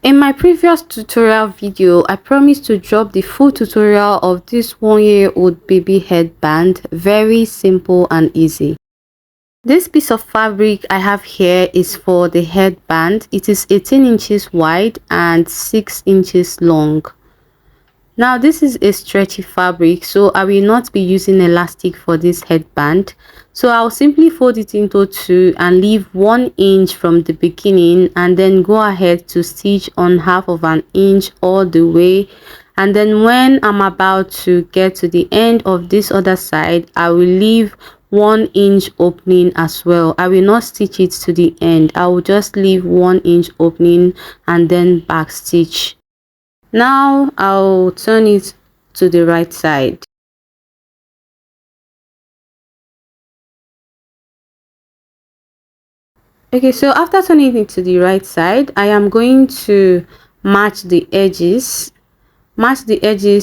In my previous tutorial video, I promised to drop the full tutorial of this 1-year-old baby headband. Very simple and easy. This piece of fabric I have here is for the headband. It is 18 inches wide and 6 inches long. Now this is a stretchy fabric, so I will not be using elastic for this headband. So I'll simply fold it into two and leave 1 inch from the beginning, and then go ahead to stitch on half of an inch all the way. And then when I'm about to get to the end of this other side, I will leave 1 inch opening as well. I will not stitch it to the end. I will just leave 1 inch opening and then back stitch. Now I'll turn it to the right side. Okay, so after turning it to the right side, I am going to match the edges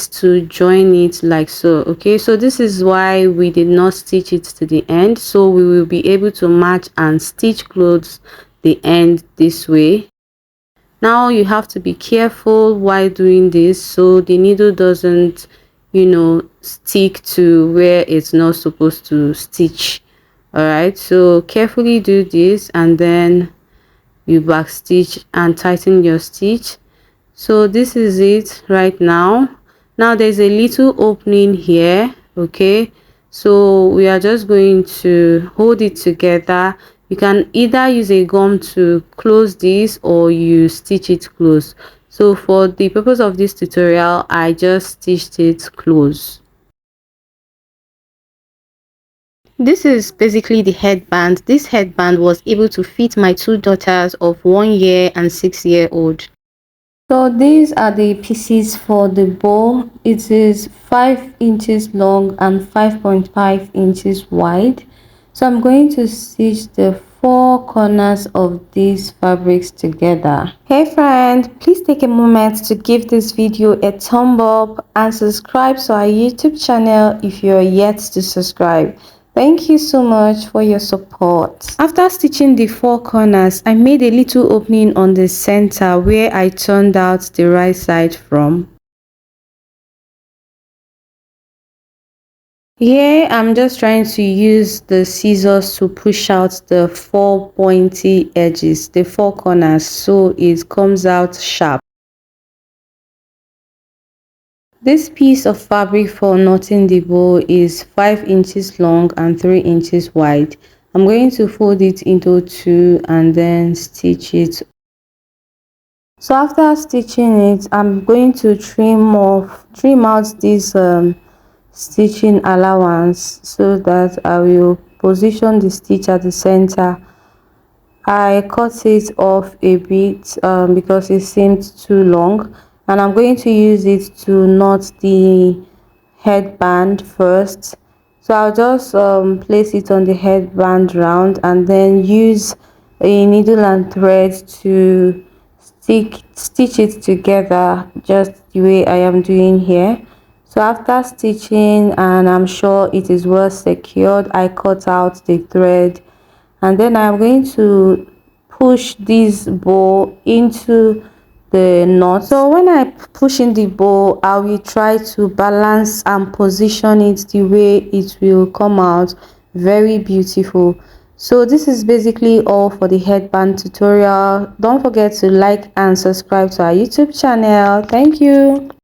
to join it like so. Okay, so this is why we did not stitch it to the end, so we will be able to match and stitch close the end this way. Now you have to be careful while doing this so the needle doesn't, stick to where it's not supposed to stitch. All right, so carefully do this, and then you back stitch and tighten your stitch. So this is it right now. Now there's a little opening here. Okay, so we are just going to hold it together. You can either use a gum to close this or you stitch it close. So for the purpose of this tutorial, I just stitched it close. This is basically the headband. This headband was able to fit my two daughters of 1 year and 6-year-old. So these are the pieces for the bow. It is 5 inches long and 5.5 inches wide. So I'm going to stitch the 4 corners of these fabrics together. Hey friend, please take a moment to give this video a thumb up and subscribe to our YouTube channel if you are yet to subscribe. Thank you so much for your support. After stitching the 4 corners, I made a little opening on the center where I turned out the right side from. Here I'm just trying to use the scissors to push out the 4 pointy edges, the 4 corners, so it comes out sharp. This piece of fabric for knotting the bow is 5 inches long and 3 inches wide. I'm going to fold it into two and then stitch it. So after stitching it, I'm going to trim out this stitching allowance so that I will position the stitch at the center. I cut it off a bit because it seemed too long, and I'm going to use it to knot the headband first. So I'll just place it on the headband round and then use a needle and thread to stitch it together just the way I am doing here. So after stitching, and I'm sure it is well secured, I cut out the thread, and then I'm going to push this bow into the knot. So when I push in the bow, I will try to balance and position it the way it will come out very beautiful. So this is basically all for the headband tutorial. Don't forget to like and subscribe to our YouTube channel. Thank you.